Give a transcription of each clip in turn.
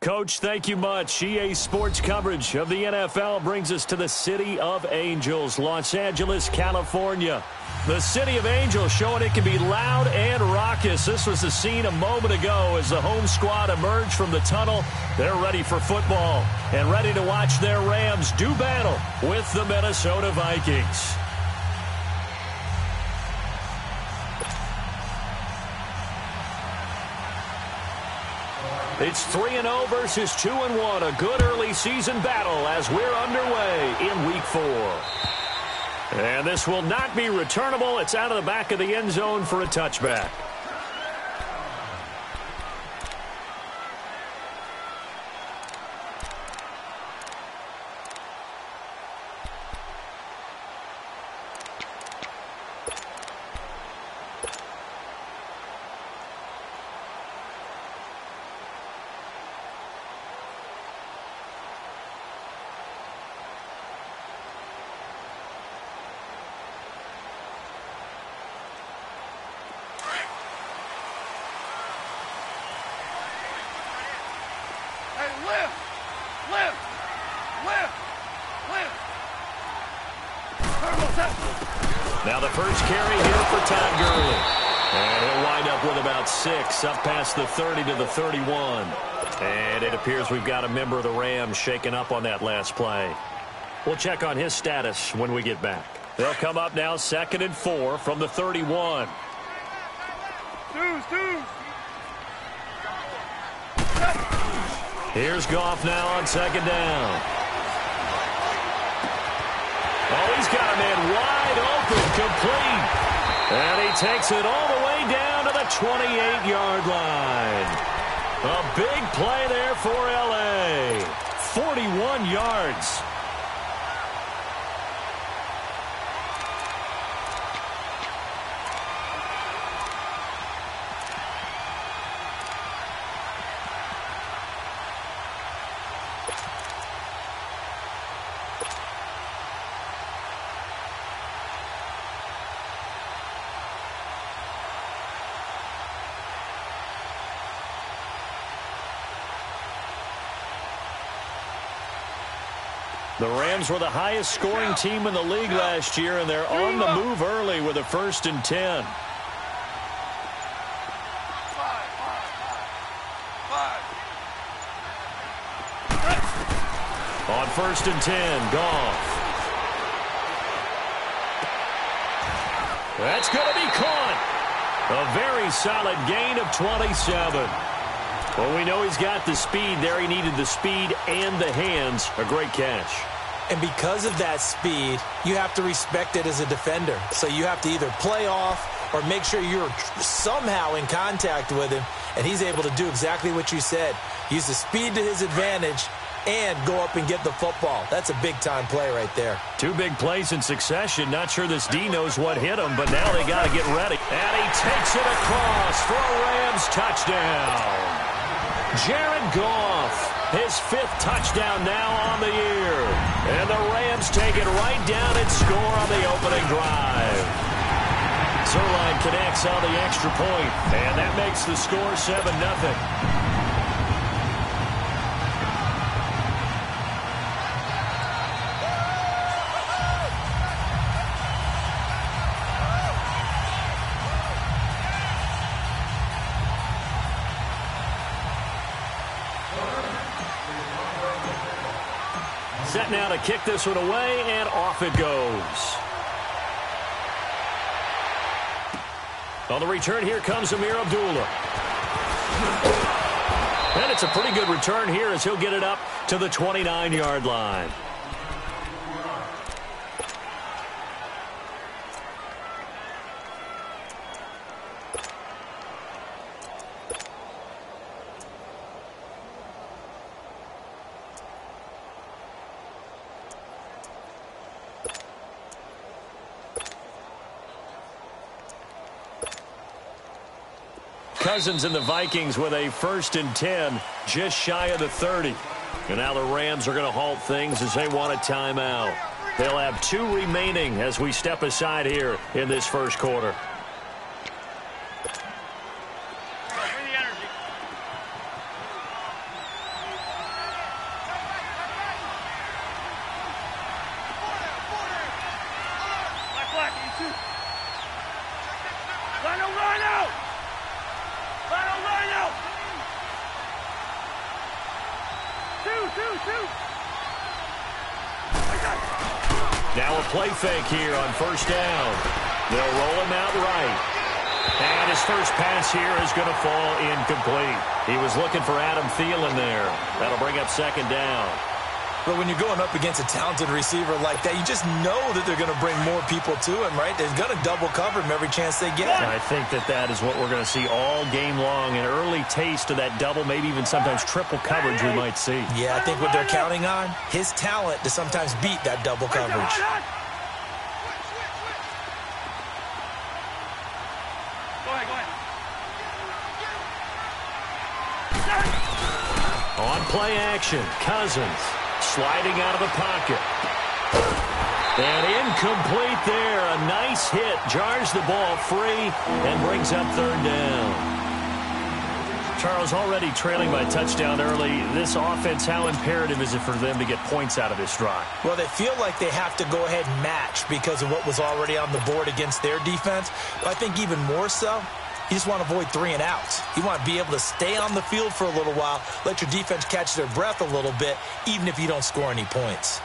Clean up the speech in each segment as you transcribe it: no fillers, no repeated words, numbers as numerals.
Coach, thank you much. EA Sports coverage of the NFL brings us to the City of Angels, Los Angeles, California. The City of Angels showing it can be loud and raucous. This was the scene a moment ago as the home squad emerged from the tunnel. They're ready for football and ready to watch their Rams do battle with the Minnesota Vikings. It's 3-0 versus 2-1, a good early season battle as we're underway in Week 4. And this will not be returnable. It's out of the back of the end zone for a touchback. Now the first carry here for Todd Gurley. And he'll wind up with about 6, up past the 30 to the 31. And it appears we've got a member of the Rams shaken up on that last play. We'll check on his status when we get back. They'll come up now 2nd and 4 from the 31. Here's Goff now on 2nd down. Oh, he's got a man wide open, complete. And he takes it all the way down to the 28-yard line. A big play there for L.A. 41 yards. The Rams were the highest scoring team in the league last year, and they're on the move early with a 1st and 10. On 1st and 10, Goff. That's going to be caught. A very solid gain of 27. Well, we know he's got the speed there. He needed the speed and the hands. A great catch. And because of that speed, you have to respect it as a defender. So you have to either play off or make sure you're somehow in contact with him. And he's able to do exactly what you said. Use the speed to his advantage and go up and get the football. That's a big-time play right there. 2 big plays in succession. Not sure this D knows what hit him, but now they got to get ready. And he takes it across for a Rams touchdown. Jared Goff, his 5th touchdown now on the year. And the Rams take it right down and score on the opening drive. Zerline connects on the extra point, and that makes the score 7-0. Set now to kick this one away, and off it goes. On the return, here comes Amir Abdullah. And it's a pretty good return here as he'll get it up to the 29-yard line. Cousins and the Vikings with a 1st and 10, just shy of the 30. And now the Rams are going to halt things as they want a timeout. They'll have 2 remaining as we step aside here in this first quarter. Now a play fake here on 1st down. They'll roll him out right. And his first pass here is going to fall incomplete. He was looking for Adam Thielen there. That'll bring up 2nd down. But when you're going up against a talented receiver like that, you just know that they're going to bring more people to him, right? They're going to double cover him every chance they get. And I think that is what we're going to see all game long. An early taste of that double, maybe even sometimes triple coverage we might see. Yeah, I think what they're counting on, his talent to sometimes beat that double coverage. On play action, Cousins sliding out of the pocket. And incomplete there. A nice hit. Jars the ball free and brings up 3rd down. Charles, already trailing by a touchdown early. This offense, how imperative is it for them to get points out of this drive? Well, they feel like they have to go ahead and match because of what was already on the board against their defense. But I think even more so, you just want to avoid 3 and outs. You want to be able to stay on the field for a little while, let your defense catch their breath a little bit, even if you don't score any points.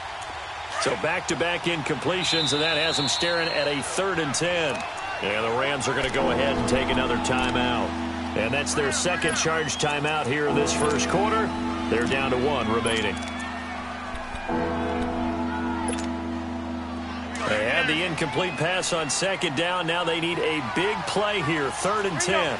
So back-to-back incompletions, and that has them staring at a 3rd and 10. And the Rams are going to go ahead and take another timeout. And that's their 2nd charge timeout here in this first quarter. They're down to 1 remaining. They had the incomplete pass on 2nd down. Now they need a big play here, 3rd and 10.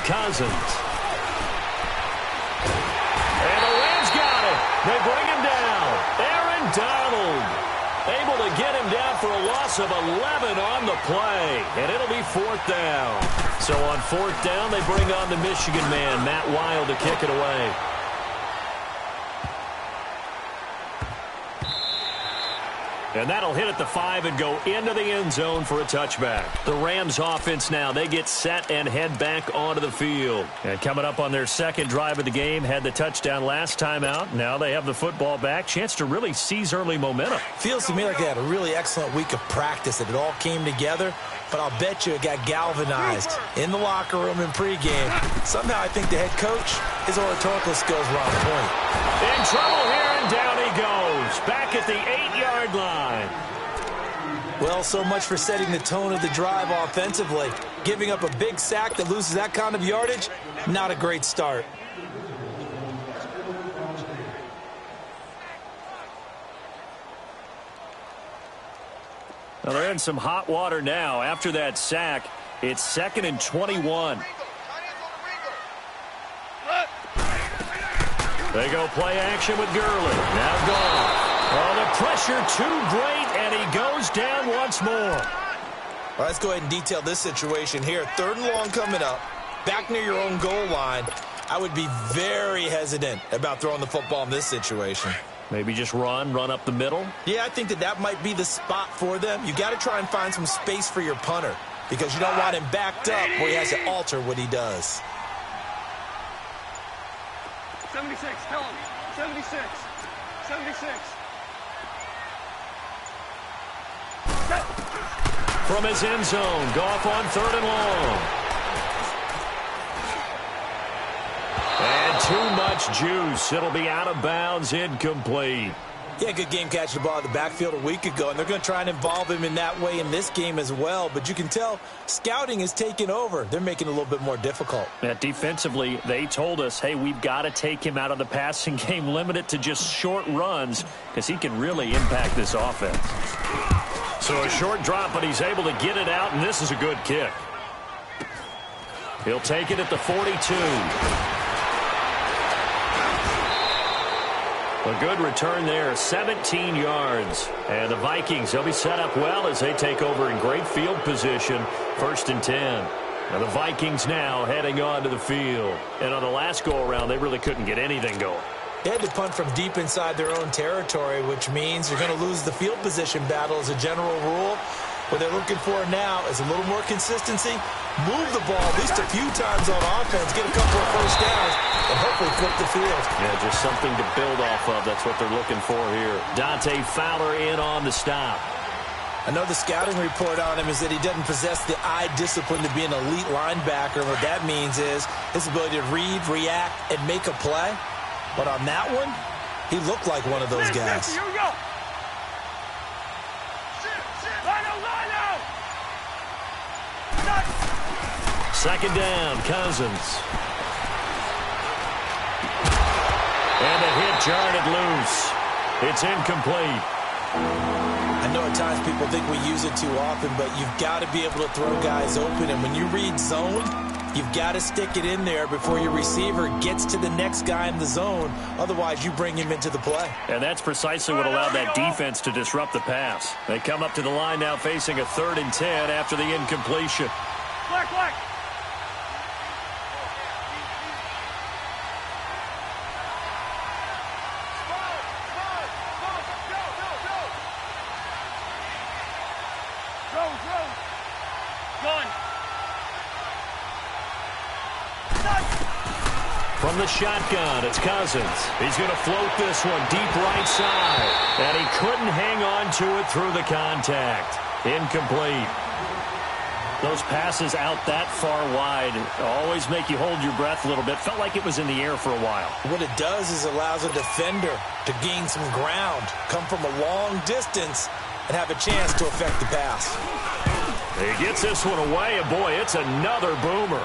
Cousins. And the Rams got it. They bring him down. Aaron Donald able to get him down for a loss of 11 on the play. And it'll be 4th down. So on 4th down, they bring on the Michigan man, Matt Wild, to kick it away. And that'll hit at the 5 and go into the end zone for a touchback. The Rams offense now, they get set and head back onto the field. And coming up on their 2nd drive of the game, had the touchdown last time out. Now they have the football back. Chance to really seize early momentum. Feels to me like they had a really excellent week of practice, that it all came together. But I'll bet you it got galvanized in the locker room in pregame. Somehow I think the head coach, his oratorical skills were on point. In trouble here, and down he goes. Back at the 8-yard line. Well, so much for setting the tone of the drive offensively. Giving up a big sack that loses that kind of yardage, not a great start. Well, they're in some hot water now. After that sack, it's 2nd and 21. They go play action with Gurley. Now gone. Oh, the pressure too great, and he goes down once more. All right, let's go ahead and detail this situation here. 3rd and long coming up. Back near your own goal line. I would be very hesitant about throwing the football in this situation. Maybe just run up the middle? Yeah, I think that might be the spot for them. You got to try and find some space for your punter because you don't want him backed up where he has to alter what he does. 76, tell him. 76. 76. From his end zone, Goff on 3rd and long. And too much juice. It'll be out of bounds, incomplete. Yeah, good game catching the ball in the backfield a week ago, and they're going to try and involve him in that way in this game as well. But you can tell scouting is taking over. They're making it a little bit more difficult. Yeah, defensively, they told us, hey, we've got to take him out of the passing game, limit it to just short runs, because he can really impact this offense. So a short drop, but he's able to get it out, and this is a good kick. He'll take it at the 42. A good return there, 17 yards. And the Vikings, they'll be set up well as they take over in great field position, 1st and 10. Now the Vikings now heading on to the field. And on the last go-around, they really couldn't get anything going. They had to punt from deep inside their own territory, which means you're going to lose the field position battle as a general rule. What they're looking for now is a little more consistency, move the ball at least a few times on offense, get a couple of first downs, and hopefully flip the field. Yeah, just something to build off of. That's what they're looking for here. Dante Fowler in on the stop. I know the scouting report on him is that he doesn't possess the eye discipline to be an elite linebacker. What that means is his ability to read, react, and make a play. But on that one, he looked like one of those guys. Here we go. Second down, Cousins. And a hit jarred it loose. It's incomplete. I know at times people think we use it too often, but you've got to be able to throw guys open. And when you read zone, you've got to stick it in there before your receiver gets to the next guy in the zone. Otherwise, you bring him into the play. And that's precisely what allowed that defense to disrupt the pass. They come up to the line now facing a 3rd and 10 after the incompletion. Black, black. From the shotgun, it's Cousins. He's going to float this one deep right side. And he couldn't hang on to it through the contact. Incomplete. Those passes out that far wide always make you hold your breath a little bit. Felt like it was in the air for a while. What it does is allows a defender to gain some ground, come from a long distance, and have a chance to affect the pass. He gets this one away, and boy, it's another boomer.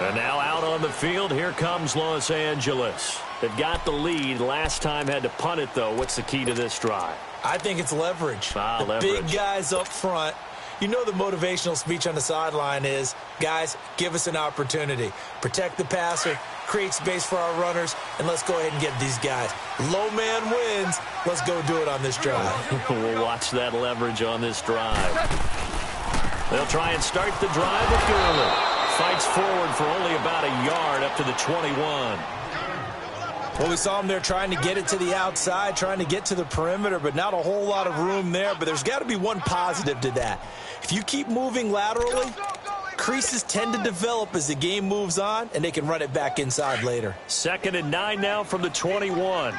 And now out on the field, here comes Los Angeles. They've got the lead. Last time had to punt it, though. What's the key to this drive? I think it's leverage. Leverage. Big guys up front. You know the motivational speech on the sideline is, guys, give us an opportunity. Protect the passer, create space for our runners, and let's go ahead and get these guys. Low man wins. Let's go do it on this drive. We'll watch that leverage on this drive. They'll try and start the drive with Gurley. Fights forward for only about a yard up to the 21. Well, we saw him there trying to get it to the outside, trying to get to the perimeter, but not a whole lot of room there. But there's got to be one positive to that. If you keep moving laterally, creases tend to develop as the game moves on, and they can run it back inside later. 2nd and 9 now from the 21.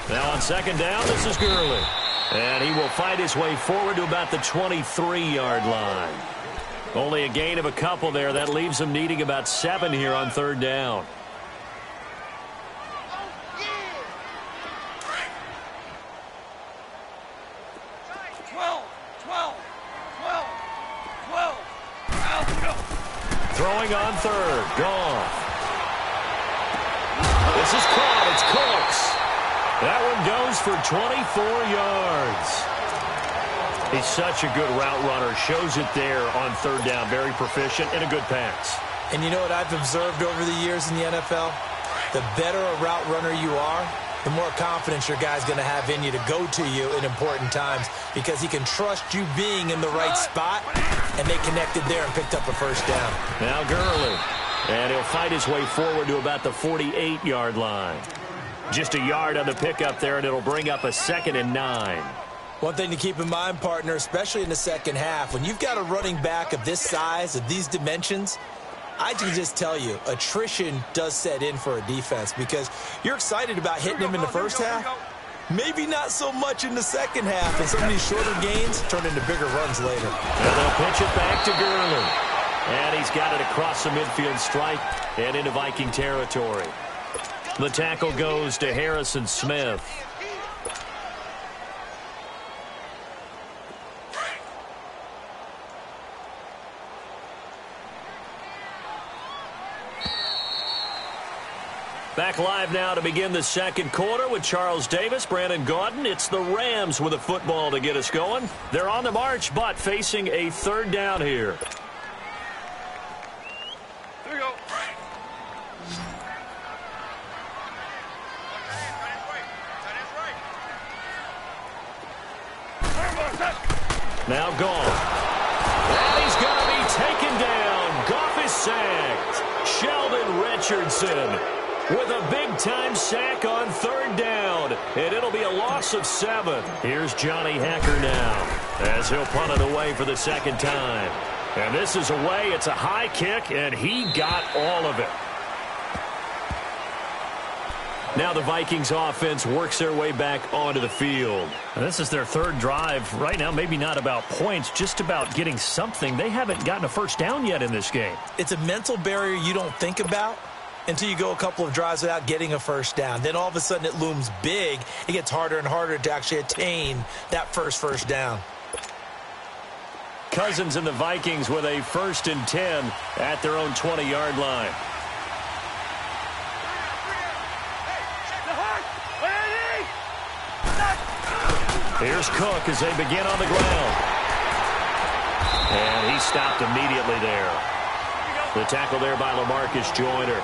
Now on 2nd down, this is Gurley. And he will fight his way forward to about the 23-yard line. Only a gain of a couple there. That leaves him needing about 7 here on 3rd down. Throwing on 3rd. Goff. This is caught. It's Cooks. That one goes for 24 yards. He's such a good route runner. Shows it there on 3rd down. Very proficient and a good pass. And you know what I've observed over the years in the NFL? The better a route runner you are, the more confidence your guy's going to have in you to go to you in important times because he can trust you being in the right spot, and they connected there and picked up a first down. Now Gurley. And he'll fight his way forward to about the 48-yard line. Just a yard on the pickup there, and it'll bring up a 2nd and 9. One thing to keep in mind, partner, especially in the second half, when you've got a running back of this size, of these dimensions, I can just tell you, attrition does set in for a defense because you're excited about hitting him in the first half, Maybe not so much in the second half, and some of these shorter gains turn into bigger runs later. And they'll pitch it back to Gurley. And he's got it across the midfield stripe and into Viking territory. The tackle goes to Harrison Smith. Back live now to begin the second quarter with Charles Davis, Brandon Gaudin. It's the Rams with a football to get us going. They're on the march, but facing a third down here. Here we go. Now gone. And he's going to be taken down. Goff is sacked. Sheldon Richardson with a big-time sack on third down. And it'll be a loss of 7. Here's Johnny Hacker now as he'll punt it away for the second time. And this is away. It's a high kick, and he got all of it. Now the Vikings offense works their way back onto the field. And this is their third drive. Right now, maybe not about points, just about getting something. They haven't gotten a first down yet in this game. It's a mental barrier you don't think about until you go a couple of drives without getting a first down. Then all of a sudden it looms big. It gets harder and harder to actually attain that first down. Cousins and the Vikings with a 1st and 10 at their own 20-yard line. Here's Cook as they begin on the ground. And he stopped immediately there. The tackle there by LaMarcus Joyner.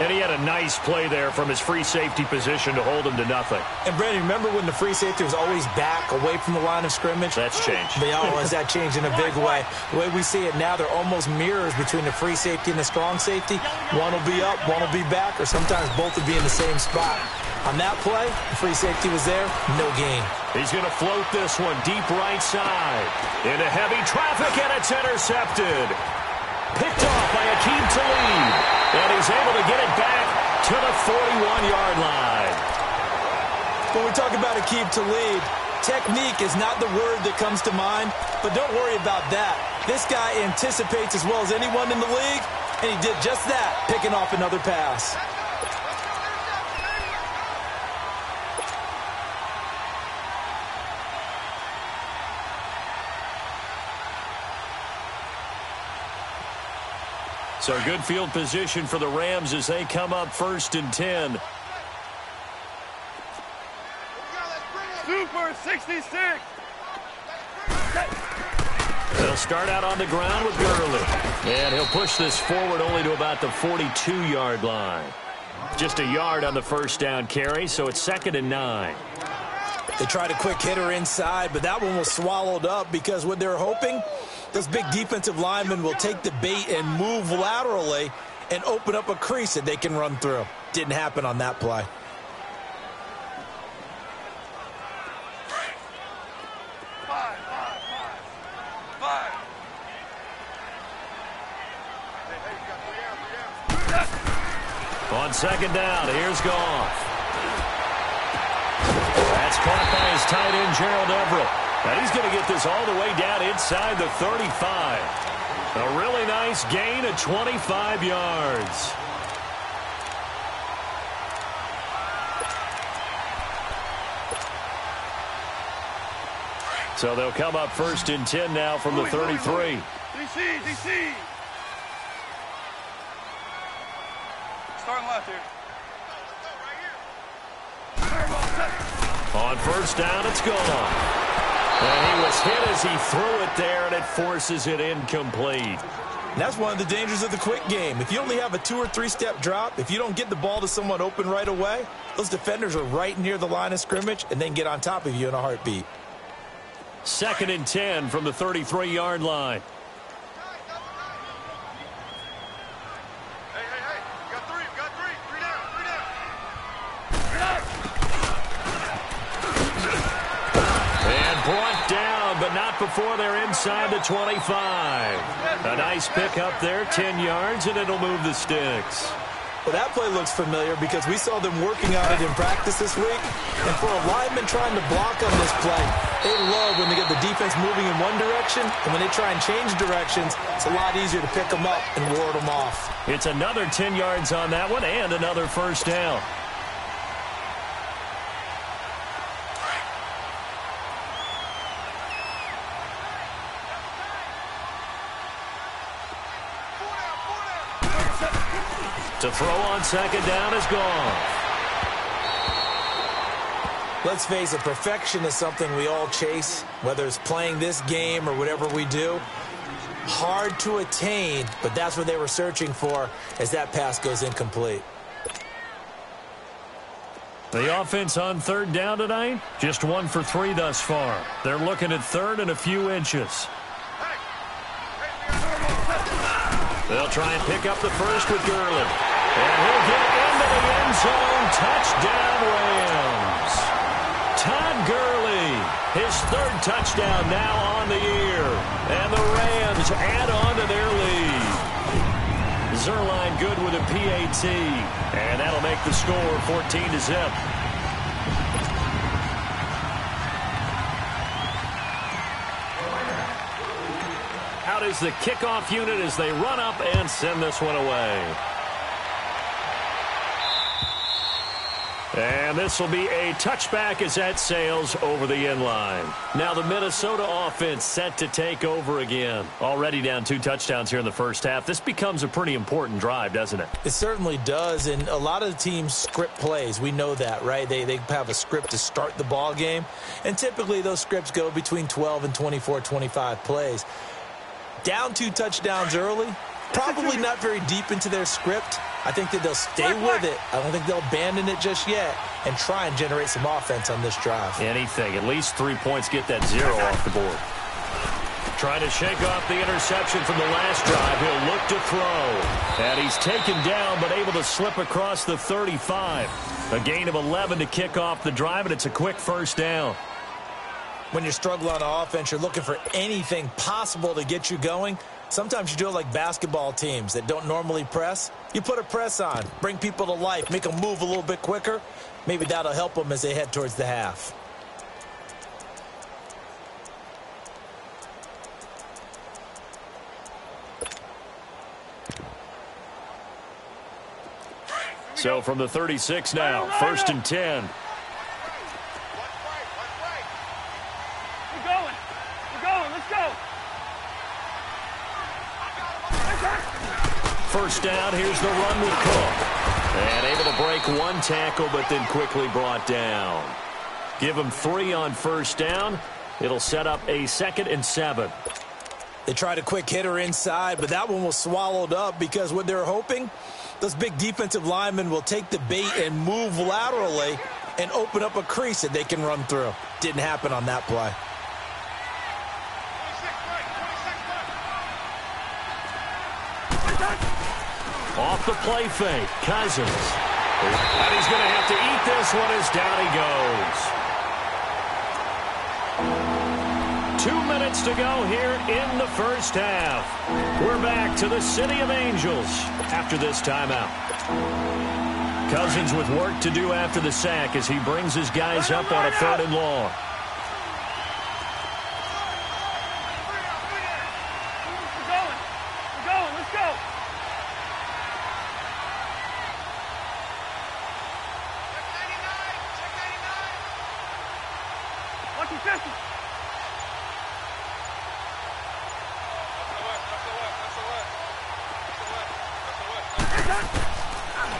And he had a nice play there from his free safety position to hold him to nothing. And, Brandon, remember when the free safety was always back away from the line of scrimmage? That's changed. Has that changed in a big way? The way we see it now, they're almost mirrors between the free safety and the strong safety. One will be up, one will be back, or sometimes both will be in the same spot. On that play, the free safety was there, no gain. He's going to float this one deep right side. Into heavy traffic, and it's intercepted. Picked off by Aqib Talib. And he's able to get it back to the 41-yard line. When we talk about Aqib Talib, technique is not the word that comes to mind, but don't worry about that. This guy anticipates as well as anyone in the league, and he did just that, picking off another pass. So good field position for the Rams as they come up 1st and 10. Super 66. They'll start out on the ground with Gurley. And he'll push this forward only to about the 42-yard line. Just a yard on the first down carry, so it's 2nd and 9. They tried a quick hitter inside, but that one was swallowed up because what they're hoping, those big defensive linemen will take the bait and move laterally and open up a crease that they can run through. Didn't happen on that play. On 2nd down, here's Goff. That's caught by his tight end, Gerald Everett. And he's going to get this all the way down inside the 35. A really nice gain of 25 yards. So they'll come up 1st and 10 now from the 33. DC. Starting left here. On 1st down, it's gone. And he was hit as he threw it there, and it forces it incomplete. And that's one of the dangers of the quick game. If you only have a 2- or 3-step drop, if you don't get the ball to someone open right away, those defenders are right near the line of scrimmage and then get on top of you in a heartbeat. 2nd and 10 from the 33-yard line. Brought down, but not before they're inside the 25. A nice pick up there, 10 yards, and it'll move the sticks. Well, that play looks familiar because we saw them working on it in practice this week. And for a lineman trying to block on this play, they love when they get the defense moving in one direction. And when they try and change directions, it's a lot easier to pick them up and ward them off. It's another 10 yards on that one and another first down. To throw on second down is gone. Let's face it, perfection is something we all chase, whether it's playing this game or whatever we do. Hard to attain, but that's what they were searching for as that pass goes incomplete. The offense on third down tonight, just 1 for 3 thus far. They're looking at third and a few inches. They'll try and pick up the first with Gurley. And he'll get into the end zone. Touchdown, Rams. Todd Gurley, his third touchdown now on the year. And the Rams add on to their lead. Zerline good with a PAT. And that'll make the score 14-0. Out is the kickoff unit as they run up and send this one away. And this will be a touchback as that sails over the end line. Now the Minnesota offense set to take over again. Already down 2 touchdowns here in the first half. This becomes a pretty important drive, doesn't it? It certainly does, and a lot of the teams script plays. We know that, right? They have a script to start the ball game, and typically those scripts go between 12 and 24, 25 plays. Down 2 touchdowns early, probably not very deep into their script. I think that they'll stay with it. I don't think they'll abandon it just yet and try and generate some offense on this drive. Anything. At least 3 points, get that 0 off the board. Trying to shake off the interception from the last drive. He'll look to throw. And he's taken down but able to slip across the 35. A gain of 11 to kick off the drive, and it's a quick first down. When you're struggling on offense, you're looking for anything possible to get you going. Sometimes you do it like basketball teams that don't normally press. You put a press on, bring people to life, make them move a little bit quicker. Maybe that'll help them as they head towards the half. So from the 36 now, 1st and 10. First down, here's the run with Cook. And able to break 1 tackle, but then quickly brought down. Give him 3 on first down. It'll set up a 2nd and 7. They tried a quick hitter inside, but that one was swallowed up because what they're hoping, those big defensive linemen will take the bait and move laterally and open up a crease that they can run through. Didn't happen on that play. Off the play fake, Cousins. And he's going to have to eat this one as down he goes. 2 minutes to go here in the first half. We're back to the City of Angels after this timeout. Cousins with work to do after the sack as he brings his guys up on a 3rd and long.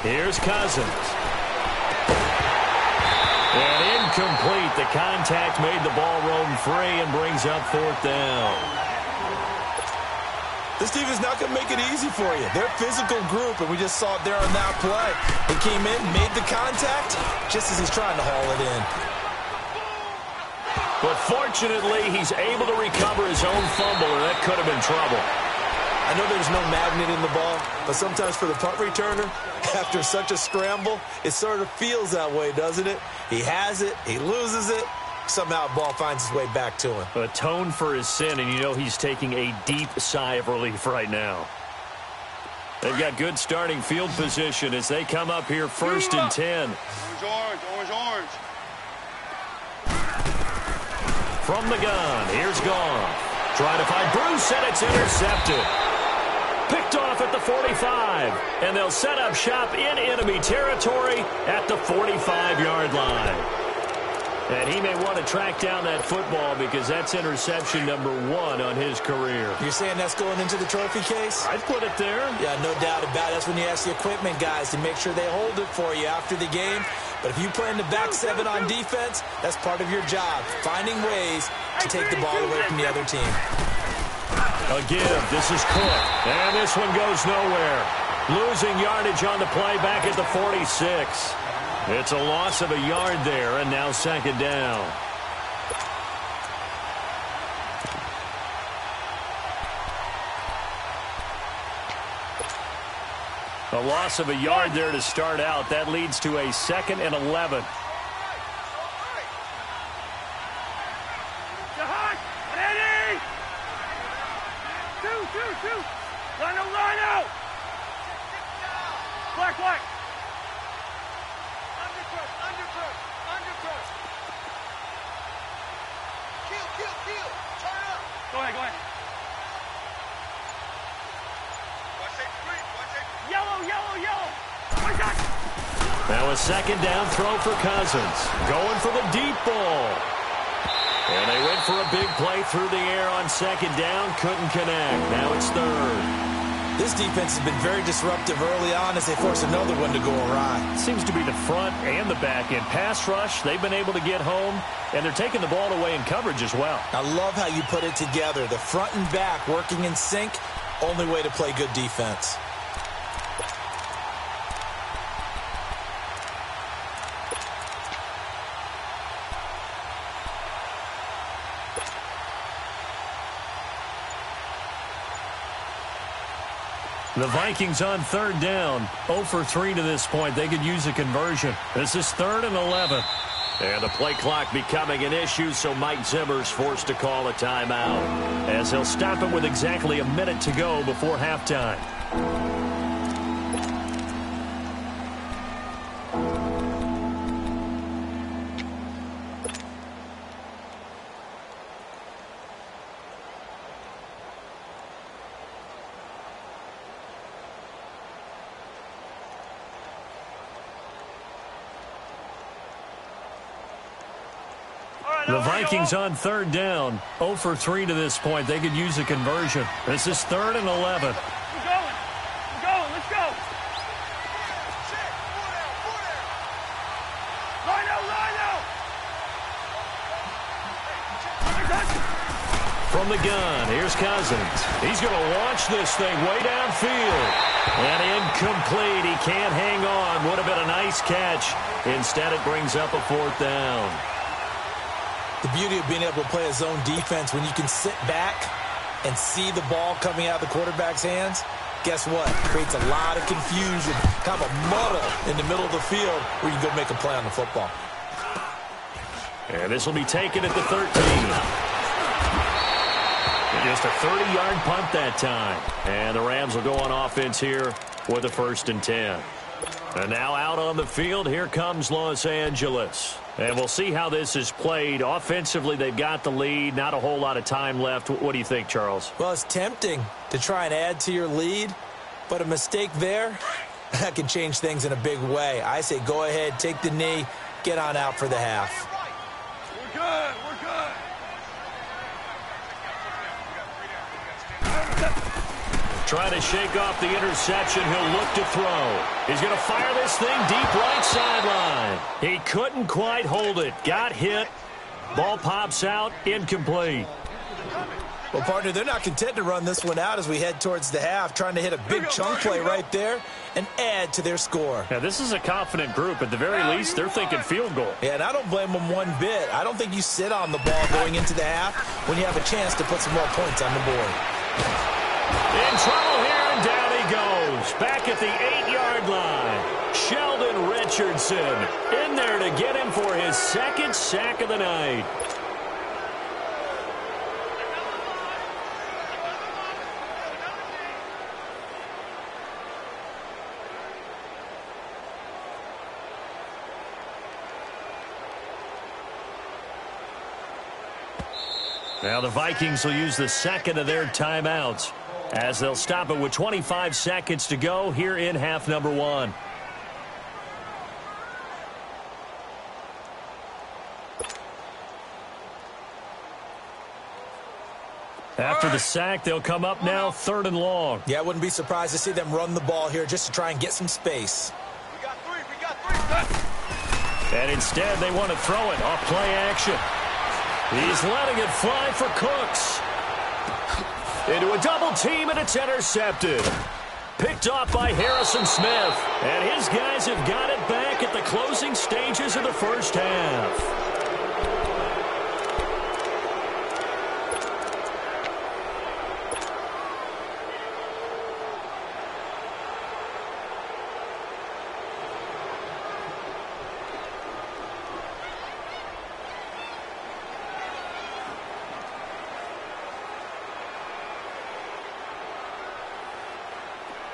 Here's Cousins. And incomplete. The contact made the ball roam free and brings up 4th down. This team is not going to make it easy for you. They're a physical group, and we just saw it there on that play. He came in, made the contact, just as he's trying to haul it in. But fortunately, he's able to recover his own fumble, and that could have been trouble. I know there's no magnet in the ball, but sometimes for the punt returner, after such a scramble, it sort of feels that way, doesn't it? He has it, he loses it, somehow the ball finds its way back to him. Atone for his sin, and you know he's taking a deep sigh of relief right now. They've got good starting field position as they come up here 1st and 10. Orange. From the gun, here's Goff. Trying to find Bruce, and it's intercepted. Picked off at the 45, and they'll set up shop in enemy territory at the 45-yard line. And he may want to track down that football because that's interception number 1 on his career. You're saying that's going into the trophy case? I'd put it there. Yeah, no doubt about it. That's when you ask the equipment guys to make sure they hold it for you after the game. But if you play in the back 7 on defense, that's part of your job, finding ways to take the ball away from the other team. A give. This is Cook. And this one goes nowhere. Losing yardage on the play back at the 46. It's a loss of a yard there, and now 2nd down. A loss of a yard there to start out. That leads to a 2nd and 11. Line out! Black! Undercut! Kill! Turn up! Go ahead. Watch it. Yellow! Watch that! Now a 2nd down throw for Cousins. Going for the deep ball. And they went for a big play through the air on 2nd down. Couldn't connect. Now it's 3rd. This defense has been very disruptive early on as they force another one to go awry. Seems to be the front and the back end. Pass rush, they've been able to get home, and they're taking the ball away in coverage as well. I love how you put it together. The front and back working in sync, only way to play good defense. The Vikings on 3rd down. 0 for 3 to this point. They could use a conversion. This is 3rd and 11. And the play clock becoming an issue, so Mike Zimmer's forced to call a timeout, as he'll stop it with exactly a minute to go before halftime. The Vikings on 3rd down. 0 for 3 to this point. They could use a conversion. This is 3rd and 11. We're going. Let's go. Line out. From the gun, here's Cousins. He's going to launch this thing way downfield. And incomplete. He can't hang on. Would have been a nice catch. Instead, it brings up a 4th down. The beauty of being able to play a zone defense when you can sit back and see the ball coming out of the quarterback's hands, guess what? It creates a lot of confusion, kind of a muddle in the middle of the field where you can go make a play on the football. And this will be taken at the 13. Just a 30-yard punt that time. And the Rams will go on offense here with a 1st and 10. And now out on the field, here comes Los Angeles. And we'll see how this is played. Offensively, they've got the lead. Not a whole lot of time left. What do you think, Charles? Well, it's tempting to try and add to your lead, but a mistake there, that can change things in a big way. I say go ahead, take the knee, get on out for the half. We're good. Trying to shake off the interception. He'll look to throw. He's going to fire this thing deep right sideline. He couldn't quite hold it. Got hit. Ball pops out. Incomplete. Well, partner, they're not content to run this one out as we head towards the half, trying to hit a big chunk play right there and add to their score. Now, this is a confident group. At the very least, they're thinking field goal. Yeah, and I don't blame them one bit. I don't think you sit on the ball going into the half when you have a chance to put some more points on the board. In trouble here, and down he goes. Back at the 8-yard line. Sheldon Richardson in there to get him for his 2nd sack of the night. Now the Vikings will use the second of their timeouts as they'll stop it with 25 seconds to go here in half number one. After the sack, they'll come up now 3rd and long. Yeah, I wouldn't be surprised to see them run the ball here just to try and get some space. We got three. And instead, they want to throw it off play action. He's letting it fly for Cooks. Into a double team, and it's intercepted. Picked off by Harrison Smith. And his guys have got it back at the closing stages of the first half.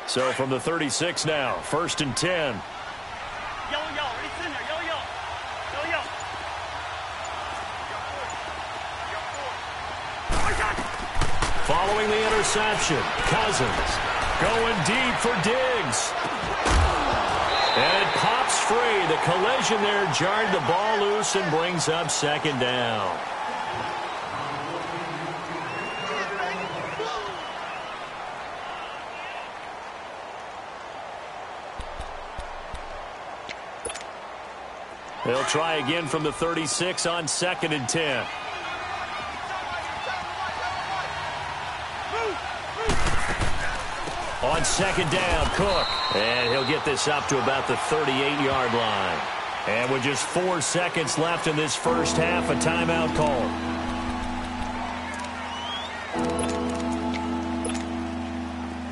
So from the 36 now, 1st and 10. Yellow, ready, in there. Yellow. Following the interception, Cousins going deep for Diggs. And it pops free. The collision there jarred the ball loose and brings up 2nd down. They'll try again from the 36 on 2nd and 10. On 2nd down, Cook. And he'll get this up to about the 38-yard line. And with just 4 seconds left in this first half, a timeout call.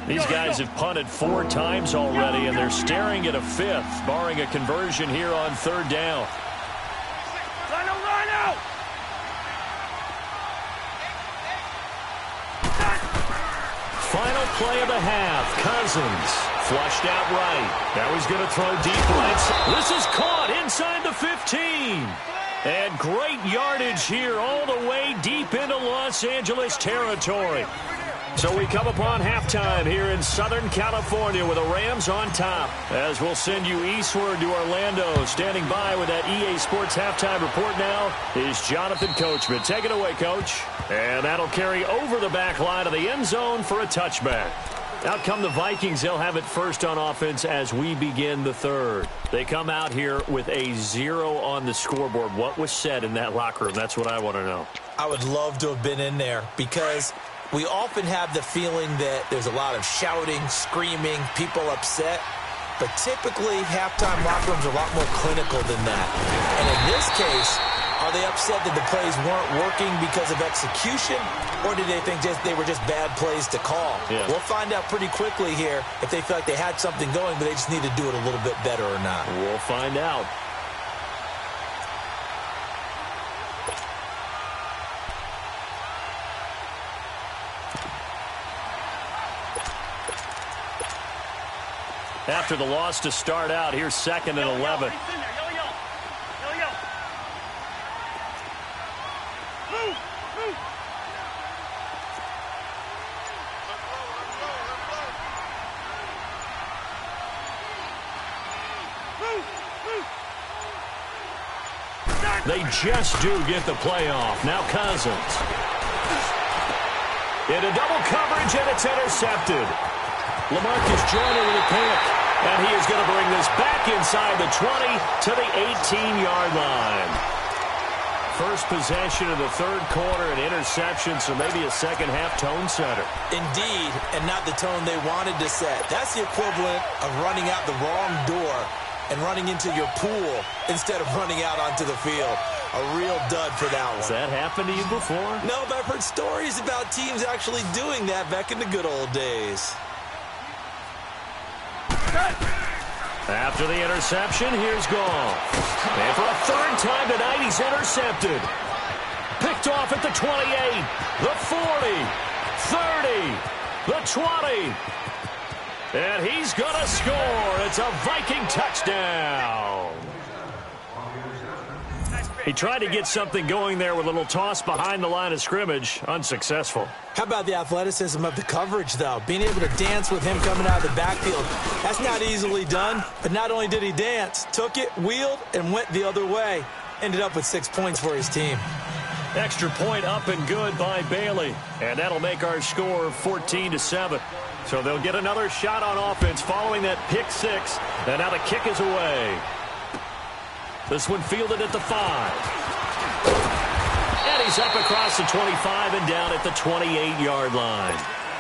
These guys have punted 4 times already, and they're staring at a 5th, barring a conversion here on 3rd down. Rhino! Final play of the half. Cousins flushed out right. Now he's going to throw deep right. This is caught inside the 15. And great yardage here all the way deep into Los Angeles territory. So we come upon halftime here in Southern California with the Rams on top. As we'll send you eastward to Orlando. Standing by with that EA Sports halftime report now is Jonathan Coachman. Take it away, Coach. And that'll carry over the back line of the end zone for a touchback. Out come the Vikings. They'll have it first on offense as we begin the 3rd. They come out here with a 0 on the scoreboard. What was said in that locker room? That's what I want to know. I would love to have been in there because we often have the feeling that there's a lot of shouting, screaming, people upset. But typically, halftime locker rooms are a lot more clinical than that. And in this case, are they upset that the plays weren't working because of execution? Or did they think they were just bad plays to call? Yeah. We'll find out pretty quickly here if they feel like they had something going, but they just need to do it a little bit better or not. We'll find out. After the loss to start out, here's 2nd and 11. They just do get the playoff. Now Cousins. Into double coverage, and it's intercepted. LaMarcus Joyner with a pick. And he is going to bring this back inside the 20 to the 18-yard line. First possession of the 3rd quarter, an interception, so maybe a second-half tone setter. Indeed, and not the tone they wanted to set. That's the equivalent of running out the wrong door and running into your pool instead of running out onto the field. A real dud for that one. Has that happened to you before? No, but I've heard stories about teams actually doing that back in the good old days. After the interception, here's Goff. And for a 3rd time tonight, he's intercepted. Picked off at the 28, the 40, 30, the 20. And he's going to score. It's a Viking touchdown. He tried to get something going there with a little toss behind the line of scrimmage. Unsuccessful. How about the athleticism of the coverage, though? Being able to dance with him coming out of the backfield. That's not easily done, but not only did he dance, took it, wheeled, and went the other way. Ended up with 6 points for his team. Extra point up and good by Bailey. And that'll make our score 14-7. So they'll get another shot on offense following that pick six. And now the kick is away. This one fielded at the 5. And he's up across the 25 and down at the 28-yard line.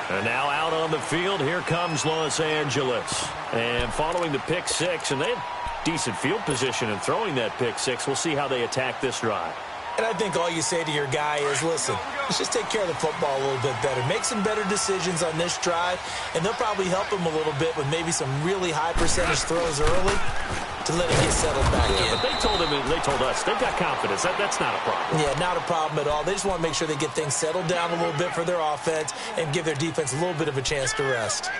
And now out on the field, here comes Los Angeles. And following the pick six, and they had decent field position in throwing that pick six. We'll see how they attack this drive. And I think all you say to your guy is, listen, let's just take care of the football a little bit better. Make some better decisions on this drive, and they'll probably help him a little bit with maybe some really high percentage throws early to let him get settled back in. But they told us, they've got confidence. That's not a problem. Yeah, not a problem at all. They just want to make sure they get things settled down a little bit for their offense and give their defense a little bit of a chance to rest.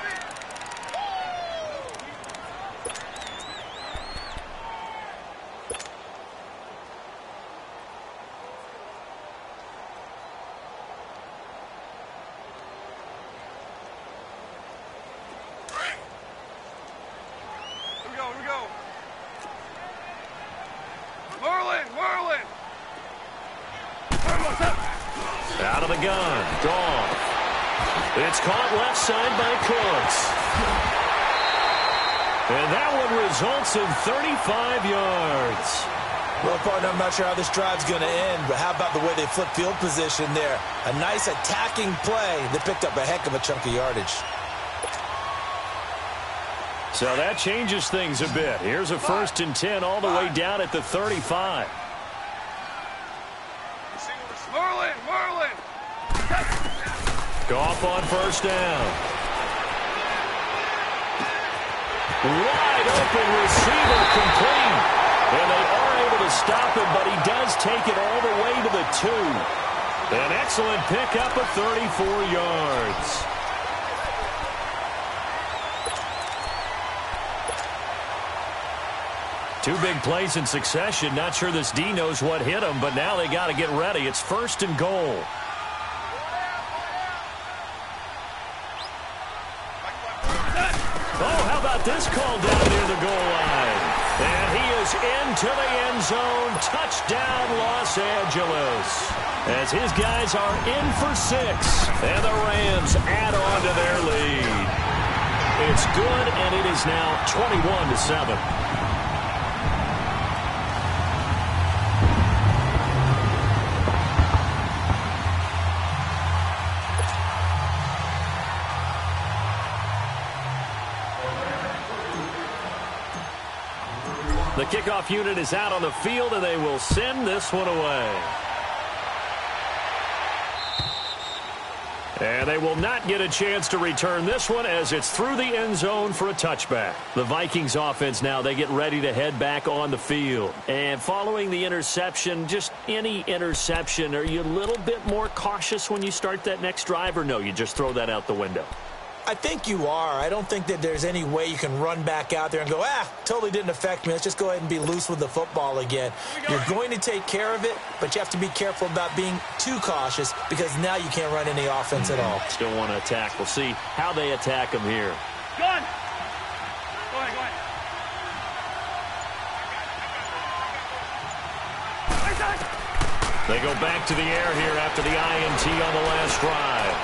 Out of the gun. Gone. It's caught left side by Cooks. And that one results in 35 yards. Well, partner, I'm not sure how this drive's going to end, but how about the way they flip field position there? A nice attacking play that picked up a heck of a chunk of yardage. So that changes things a bit. Here's a 1st and 10 all the way down at the 35. Merlin! Goff on 1st down. Wide open receiver complete. And they are able to stop him, but he does take it all the way to the 2. An excellent pickup of 34 yards. Two big plays in succession. Not sure this D knows what hit him, but now they got to get ready. It's 1st and goal. Oh, how about this call down near the goal line? And he is into the end zone. Touchdown, Los Angeles. As his guys are in for 6. And the Rams add on to their lead. It's good, and it is now 21-7. The kickoff unit is out on the field, and they will send this one away. And they will not get a chance to return this one as it's through the end zone for a touchback. The Vikings offense now, they get ready to head back on the field. And following the interception, just any interception, are you a little bit more cautious when you start that next drive, or no, you just throw that out the window? I think you are. I don't think that there's any way you can run back out there and go, totally didn't affect me. Let's just go ahead and be loose with the football again. You're going to take care of it, but you have to be careful about being too cautious because now you can't run any offense at all. Still want to attack. We'll see how they attack him here. Gun! Go ahead. They go back to the air here after the INT on the last drive.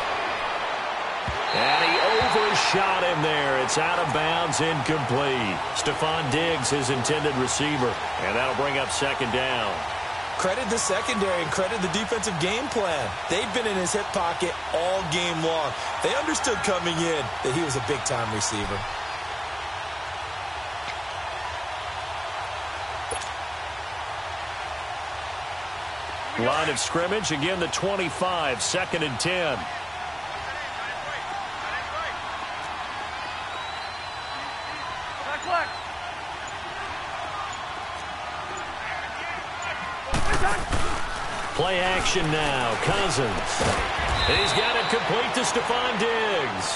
And he overshot him there. It's out of bounds, incomplete. Stephon Diggs, his intended receiver. And that'll bring up 2nd down. Credit the secondary and credit the defensive game plan. They've been in his hip pocket all game long. They understood coming in that he was a big-time receiver. Line of scrimmage, again the 25, 2nd and 10. Play action now. Cousins. And he's got it complete to Stephon Diggs.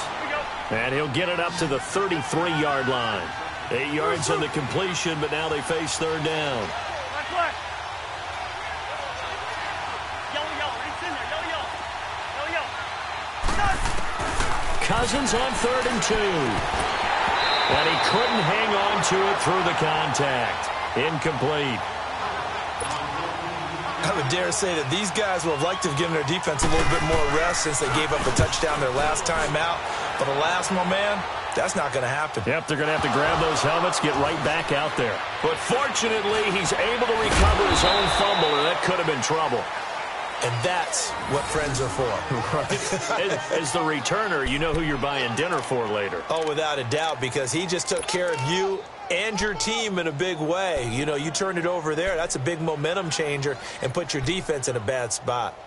And he'll get it up to the 33-yard line. 8 yards on the completion, but now they face 3rd down. Cousins on 3rd and 2. And he couldn't hang on to it through the contact. Incomplete. I would dare say that these guys would have liked to have given their defense a little bit more rest since they gave up a touchdown their last time out. But alas, my man, that's not going to happen. Yep, they're going to have to grab those helmets, get right back out there. But fortunately, he's able to recover his own fumble, and that could have been trouble. And that's what friends are for. Right. As the returner, you know who you're buying dinner for later. Oh, without a doubt, because he just took care of you and your team in a big way. You know, you turned it over there. That's a big momentum changer and put your defense in a bad spot.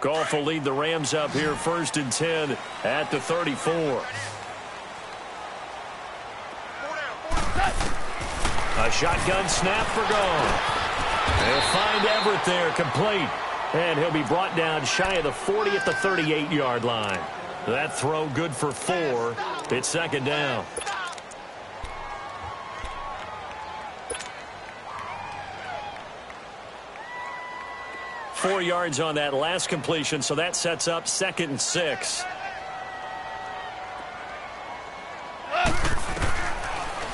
Goff will lead the Rams up here 1st and 10 at the 34. A shotgun snap for Goff. They'll find Everett there, complete. And he'll be brought down shy of the 40 at the 38-yard line. That throw good for 4. It's 2nd down. Four yards on that last completion, so that sets up 2nd and 6.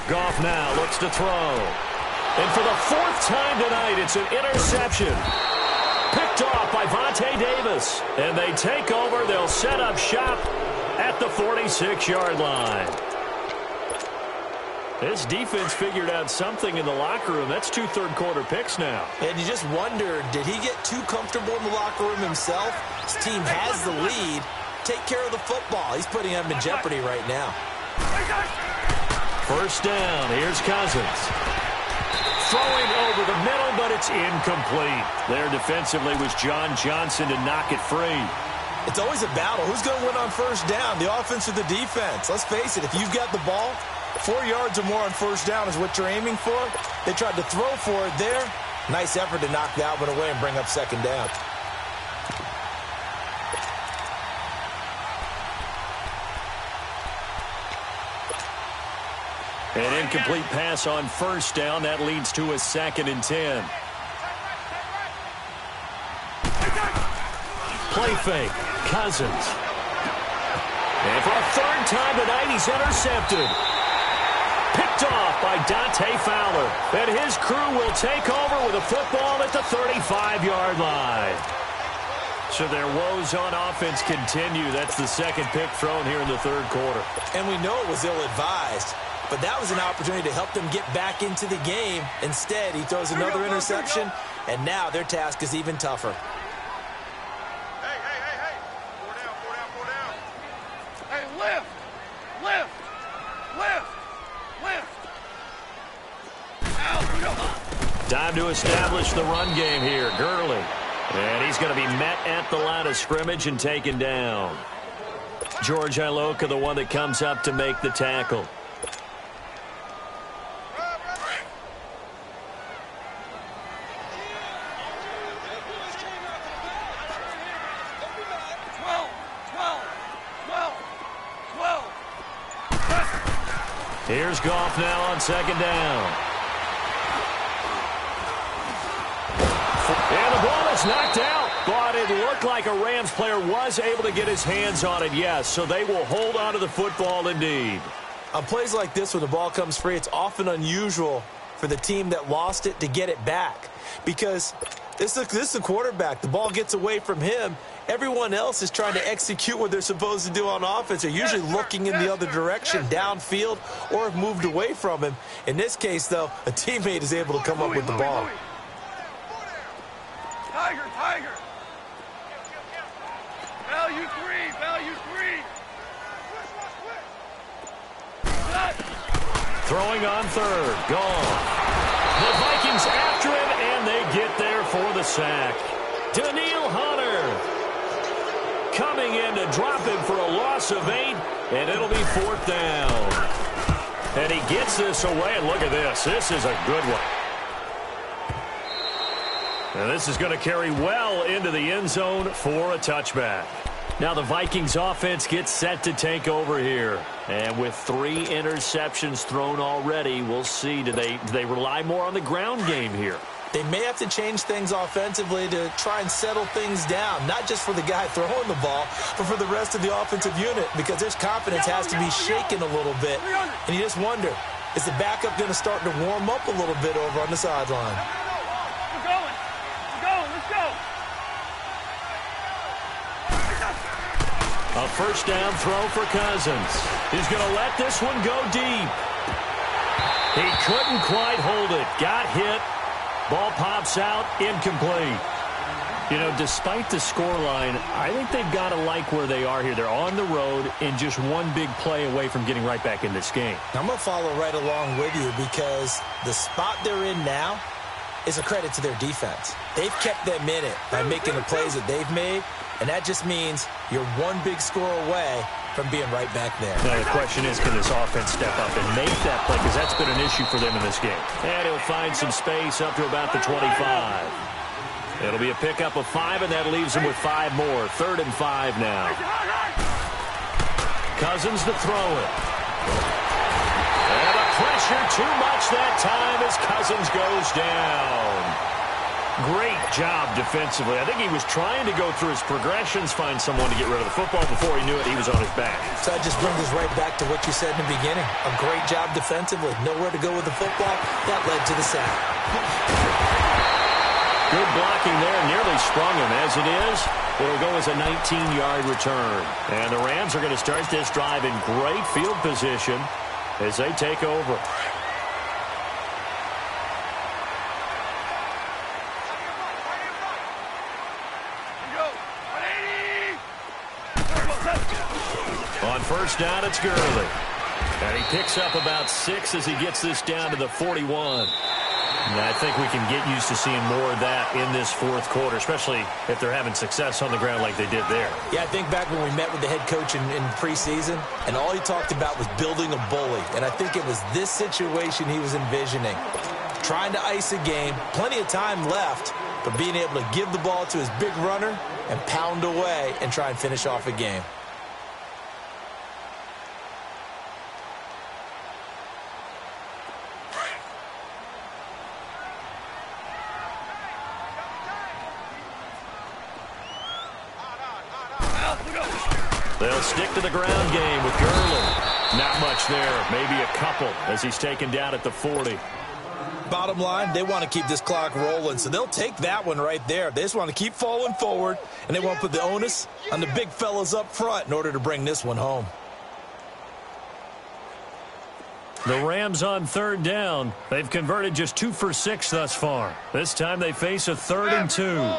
Goff now looks to throw. And for the 4th time tonight, it's an interception. Picked off by Vontae Davis. And they take over. They'll set up shop at the 46-yard line. This defense figured out something in the locker room. That's 2 third-quarter picks now. And you just wonder, did he get too comfortable in the locker room himself? His team has the lead. Take care of the football. He's putting them in jeopardy right now. 1st down. Here's Cousins. Throwing over the middle, but it's incomplete. There defensively was John Johnson to knock it free. It's always a battle. Who's going to win on 1st down, the offense or the defense? Let's face it, if you've got the ball, 4 yards or more on 1st down is what you're aiming for. They tried to throw for it there. Nice effort to knock that one away and bring up 2nd down. An incomplete pass on 1st down. That leads to a 2nd and 10. Play fake. Cousins. And for a 3rd time tonight, he's intercepted. Picked off by Dante Fowler. And his crew will take over with a football at the 35-yard line. So their woes on offense continue. That's the 2nd pick thrown here in the 3rd quarter. And we know it was ill-advised. But that was an opportunity to help them get back into the game. Instead, he throws another interception, and now their task is even tougher. Hey. 4 down. Hey, lift. Time to establish the run game here. Gurley. And he's going to be met at the line of scrimmage and taken down. George Iloka, the one that comes up to make the tackle. Here's Goff now on 2nd down. And the ball is knocked out. But it looked like a Rams player was able to get his hands on it, yes. So they will hold on to the football indeed. On plays like this, when the ball comes free, it's often unusual for the team that lost it to get it back. Because this is the quarterback. The ball gets away from him. Everyone else is trying to execute what they're supposed to do on offense. They're usually looking in the other direction, downfield, or have moved away from him. In this case, though, a teammate is able to come up with the ball. Tiger. Value three. Throwing on 3rd. Gone. The Vikings after him, and they get there for the sack. Daniil Hunter coming in to drop him for a loss of 8, and it'll be 4th down. And he gets this away, and look at this. This is a good one. And this is going to carry well into the end zone for a touchback. Now the Vikings offense gets set to take over here. And with 3 interceptions thrown already, we'll see. Do they rely more on the ground game here? They may have to change things offensively to try and settle things down, not just for the guy throwing the ball, but for the rest of the offensive unit, because their confidence has to be shaken a little bit. And you just wonder, is the backup going to start to warm up a little bit over on the sideline? We're going. Let's go. A first down throw for Cousins. He's going to let this one go deep. He couldn't quite hold it. Got hit. Ball pops out. Incomplete. You know, despite the scoreline, I think they've got to like where they are here. They're on the road and just one big play away from getting right back in this game. I'm going to follow right along with you because the spot they're in now is a credit to their defense. They've kept them in it by making the plays that they've made, and that just means you're one big score away from being right back there. Now the question is, can this offense step up and make that play? Because that's been an issue for them in this game. And he'll find some space up to about the 25. It'll be a pickup of 5, and that leaves him with 5 more. 3rd and 5 now. Cousins to throw it. And the pressure too much that time as Cousins goes down. Great job defensively. I think he was trying to go through his progressions, find someone to get rid of the football. Before he knew it, he was on his back. So that just brings us right back to what you said in the beginning. A great job defensively. Nowhere to go with the football. That led to the sack. Good blocking there. Nearly sprung him. As it is, it'll go as a 19-yard return. And the Rams are going to start this drive in great field position as they take over. On first down, it's Gurley. And he picks up about 6 as he gets this down to the 41. And I think we can get used to seeing more of that in this 4th quarter, especially if they're having success on the ground like they did there. Yeah, I think back when we met with the head coach in preseason, and all he talked about was building a bully. And I think it was this situation he was envisioning. Trying to ice a game, plenty of time left, but being able to give the ball to his big runner and pound away and try and finish off a game. They'll stick to the ground game with Gurley. Not much there, maybe a couple as he's taken down at the 40. Bottom line, they want to keep this clock rolling, so they'll take that one right there. They just want to keep falling forward, and they want to put the onus on the big fellas up front in order to bring this one home. The Rams on 3rd down. They've converted just 2 for 6 thus far. This time they face a 3rd and 2.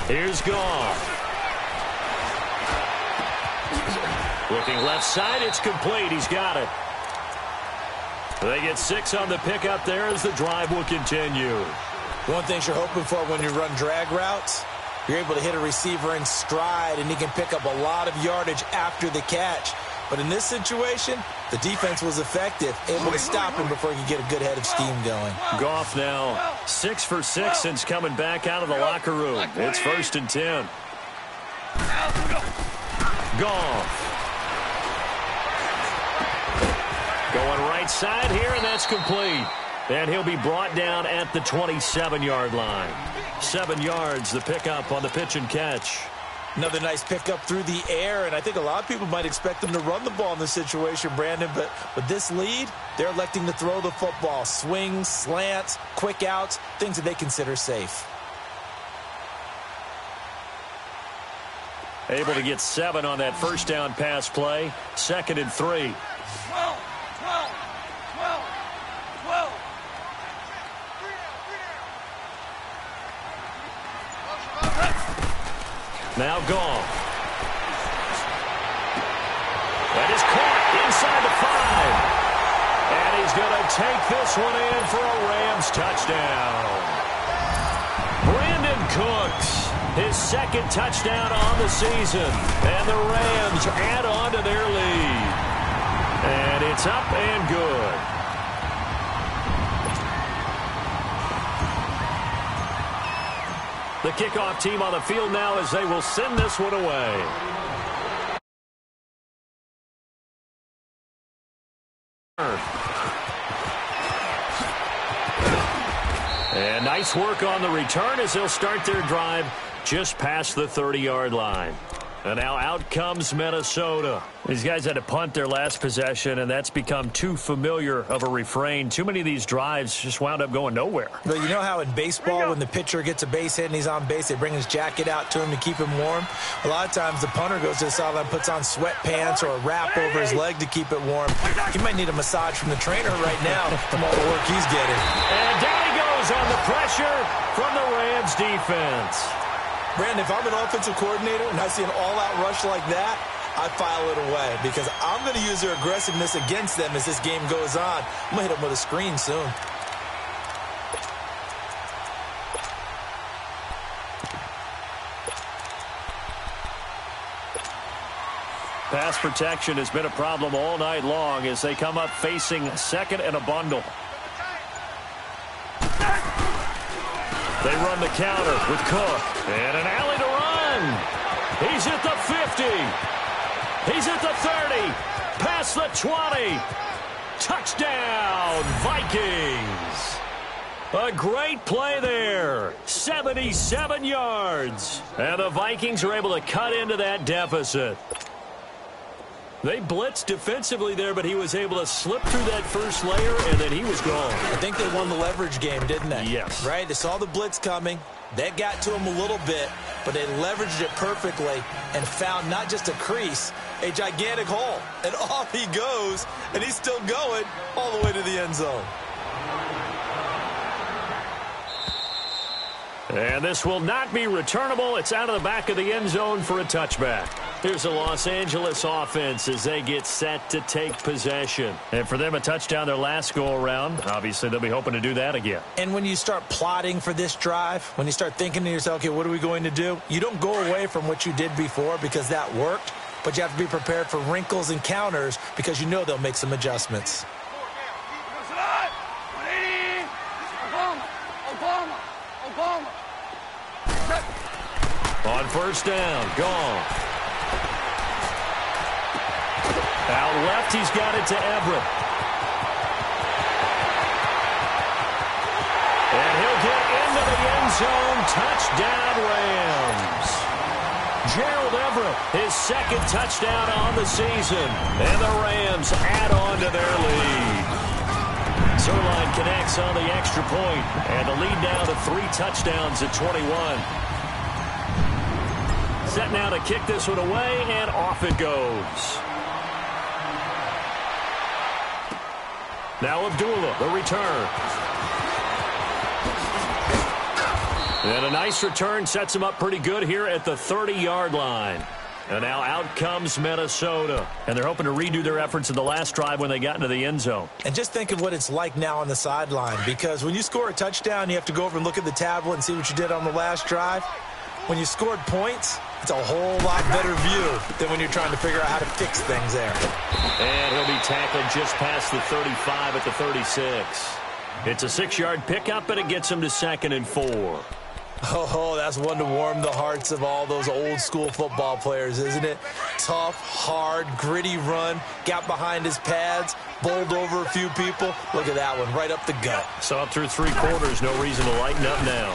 Here's Goff. Looking left side, it's complete. He's got it. They get 6 on the pickup there as the drive will continue. One thing you're hoping for when you run drag routes, you're able to hit a receiver in stride, and he can pick up a lot of yardage after the catch. But in this situation, the defense was effective, able to stop him before he could get a good head of steam going. Goff now 6 for 6 since coming back out of the locker room. It's 1st and 10. Goff. Going right side here, and that's complete. And he'll be brought down at the 27-yard line. 7 yards, the pickup on the pitch and catch. Another nice pickup through the air, and I think a lot of people might expect them to run the ball in this situation, Brandon, but with this lead, they're electing to throw the football. Swings, slants, quick outs, things that they consider safe. Able to get 7 on that first down pass play. 2nd and 3. 12. Now Goff. That is caught inside the 5. And he's going to take this one in for a Rams touchdown. Brandon Cooks, his 2nd touchdown on the season. And the Rams add on to their lead. And it's up and good. The kickoff team on the field now as they will send this one away. And nice work on the return as they'll start their drive just past the 30-yard line. And now out comes Minnesota. These guys had to punt their last possession, and that's become too familiar of a refrain. Too many of these drives just wound up going nowhere. But you know how in baseball, when the pitcher gets a base hit and he's on base, they bring his jacket out to him to keep him warm? A lot of times the punter goes to the sideline, puts on sweatpants or a wrap over his leg to keep it warm. He might need a massage from the trainer right now from all the work he's getting. And down he goes on the pressure from the Rams defense. Brandon, if I'm an offensive coordinator and I see an all-out rush like that, I file it away because I'm going to use their aggressiveness against them as this game goes on. I'm going to hit them with a screen soon. Pass protection has been a problem all night long as they come up facing second and a bundle. They run the counter with Cook. And an alley to run. He's at the 50. He's at the 30. Past the 20. Touchdown, Vikings. A great play there. 77 yards. And the Vikings are able to cut into that deficit. They blitzed defensively there, but he was able to slip through that first layer, and then he was gone. I think they won the leverage game, didn't they? Yes. Right? They saw the blitz coming. That got to him a little bit, but they leveraged it perfectly and found not just a crease, a gigantic hole. And off he goes, and he's still going all the way to the end zone. And this will not be returnable. It's out of the back of the end zone for a touchback. Here's the Los Angeles offense as they get set to take possession. And for them, a touchdown their last go-around. Obviously, they'll be hoping to do that again. And when you start plotting for this drive, when you start thinking to yourself, okay, what are we going to do? You don't go away from what you did before because that worked, but you have to be prepared for wrinkles and counters because you know they'll make some adjustments. On first down, gone. Out left, he's got it to Everett. And he'll get into the end zone. Touchdown, Rams. Gerald Everett, his second touchdown on the season. And the Rams add on to their lead. Zerline connects on the extra point, and the lead now to 3 touchdowns at 21. Set now to kick this one away, and off it goes. Now Abdullah, the return. And a nice return sets him up pretty good here at the 30-yard line. And now out comes Minnesota. And they're hoping to redo their efforts in the last drive when they got into the end zone. And just think of what it's like now on the sideline, because when you score a touchdown, you have to go over and look at the tablet and see what you did on the last drive. When you scored points, it's a whole lot better view than when you're trying to figure out how to fix things there. And he'll be tackled just past the 35 at the 36. It's a 6-yard pickup, and it gets him to 2nd and 4. Oh, that's one to warm the hearts of all those old-school football players, isn't it? Tough, hard, gritty run, got behind his pads, bowled over a few people. Look at that one, right up the gut. So up through 3 quarters, no reason to lighten up now.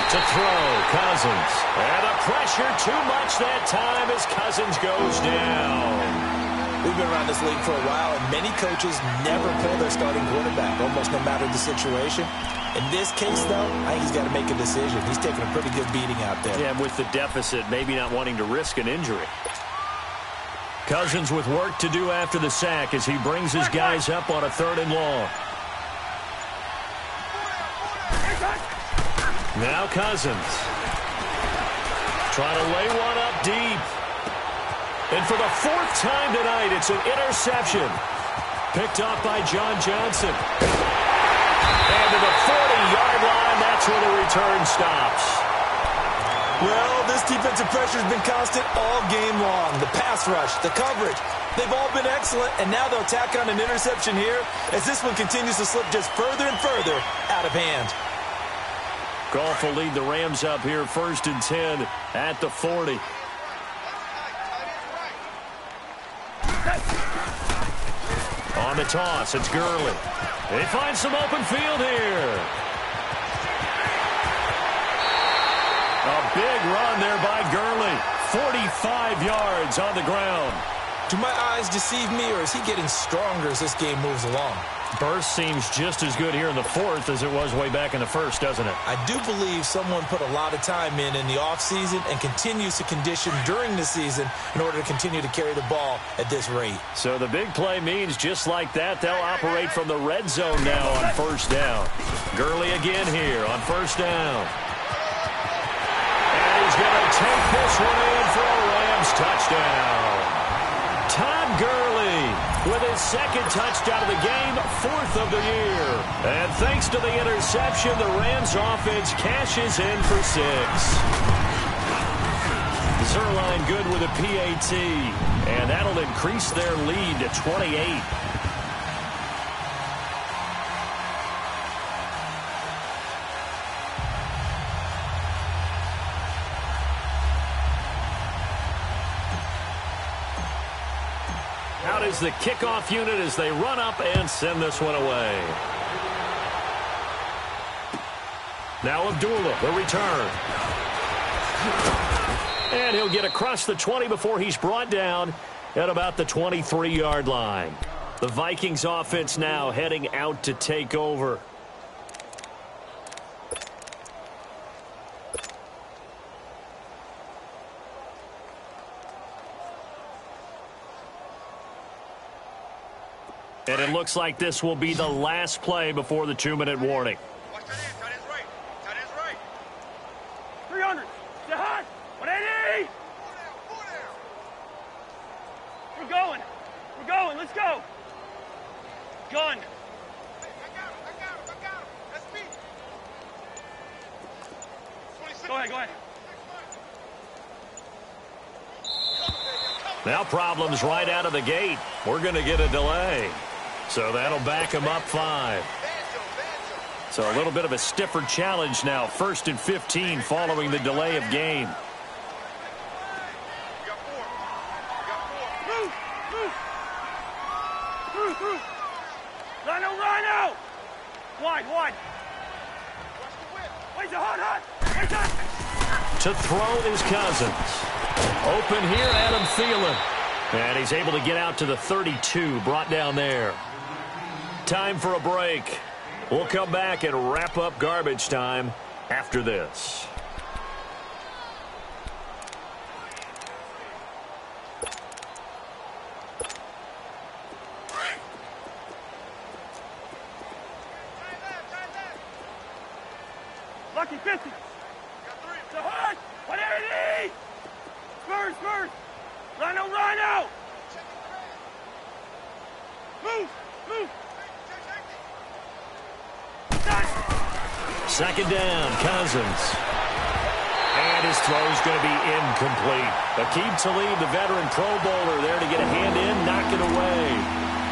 To throw, Cousins. And the pressure too much that time as Cousins goes down. We've been around this league for a while, and many coaches never pull their starting quarterback, almost no matter the situation. In this case, though, I think he's got to make a decision. He's taking a pretty good beating out there. Yeah, with the deficit, maybe not wanting to risk an injury. Cousins with work to do after the sack as he brings his guys up on a 3rd and long. Now Cousins. Trying to lay one up deep. And for the 4th time tonight, it's an interception. Picked off by John Johnson. And to the 40-yard line, that's where the return stops. Well, this defensive pressure has been constant all game long. The pass rush, the coverage, they've all been excellent, and now they'll tack on an interception here as this one continues to slip just further and further out of hand. Goff will lead the Rams up here 1st and 10 at the 40. On the toss, it's Gurley. They find some open field here. A big run there by Gurley. 45 yards on the ground. Do my eyes deceive me, or is he getting stronger as this game moves along? Burst seems just as good here in the 4th as it was way back in the 1st, doesn't it? I do believe someone put a lot of time in the offseason and continues to condition during the season in order to continue to carry the ball at this rate. So the big play means just like that, they'll operate from the red zone now on 1st down. Gurley again here on 1st down. And he's going to take this one in for a Rams touchdown. Todd Gurley with his 2nd touchdown of the game, 4th of the year. And thanks to the interception, the Rams offense cashes in for 6. Zerline good with a PAT, and that'll increase their lead to 28. Out is the kickoff unit as they run up and send this one away. Now Abdullah, the return. And he'll get across the 20 before he's brought down at about the 23-yard line. The Vikings offense now heading out to take over. And it looks like this will be the last play before the 2-minute warning. Watch that in. Tight end's right. Tight end's right. 300. Stay high. 180. Four down. We're going. We're going. Let's go. Gun. Hey, I got him. That's me. 26. Go ahead. Now problems right out of the gate. We're going to get a delay. So that'll back him up 5. So a little bit of a stiffer challenge now. 1st and 15 following the delay of game. Move. Rhino. Wide. Wait, hot. To throw is Cousins. Open here, Adam Thielen. And he's able to get out to the 32, brought down there. Time for a break. We'll come back and wrap up garbage time after this. Lucky 50. So hard. 180. Spurs. Rhino. Move. 2nd down, Cousins. And his throw's going to be incomplete. Aqib Talib, the veteran Pro Bowler, there to get a hand in, knock it away.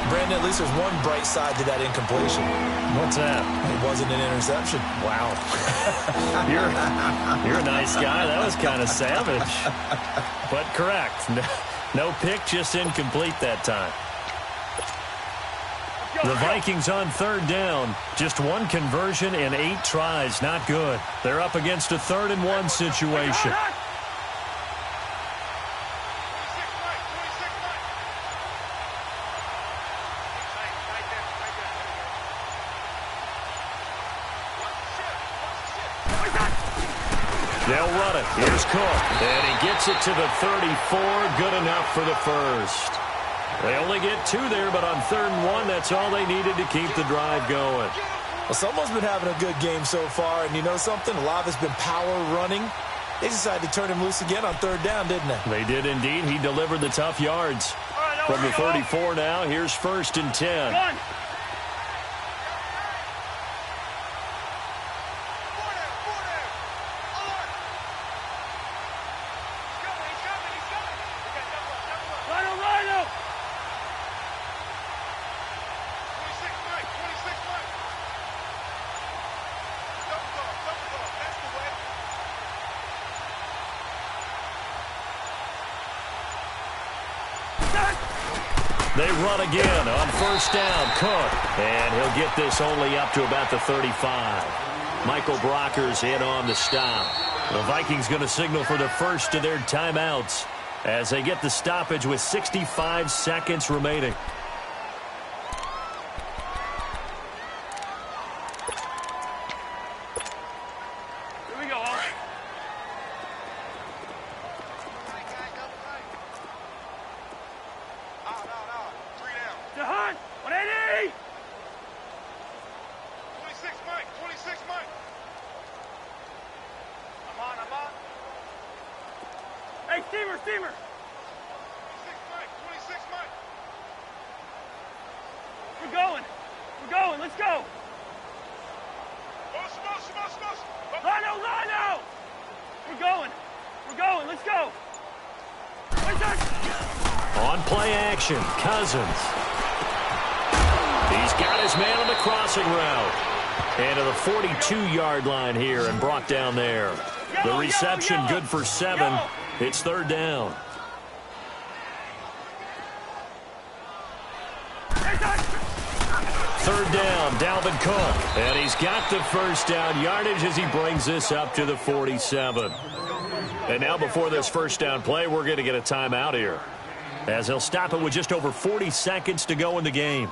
Brandon, at least there's one bright side to that incompletion. What's that? It wasn't an interception. Wow. You're a nice guy. That was kind of savage. But correct. No pick, just incomplete that time. The Vikings on 3rd down. Just 1 conversion and 8 tries. Not good. They're up against a 3rd and 1 situation. They'll run it. Here's Cook. And he gets it to the 34. Good enough for the 1st. They only get 2 there, but on 3rd and 1, that's all they needed to keep the drive going. Well, someone's been having a good game so far, and you know something? A lot of it's been power running. They decided to turn him loose again on 3rd down, didn't they? They did indeed. He delivered the tough yards. From the 34 now, here's 1st and 10. Gun. Rhino. They run again on first down. Cook. And he'll get this only up to about the 35. Michael Brocker's in on the stop. The Vikings going to signal for the first of their timeouts as they get the stoppage with 65 seconds remaining. Here we go, all right. No. 3 down. To Hunt. 180. 26, Mike. 26, Mike. I'm on. Hey, steamer. 26, Mike. 26, Mike. We're going. Let's go. Smoke. Rhino. We're going. Let's go. On play action, Cousins. He's got his man on the crossing route. And to the 42-yard line here and brought down there. The reception good for 7. It's third down. Third down, Dalvin Cook. And he's got the first down yardage as he brings this up to the 47. And now before this first down play, we're going to get a timeout here, as he'll stop it with just over 40 seconds to go in the game.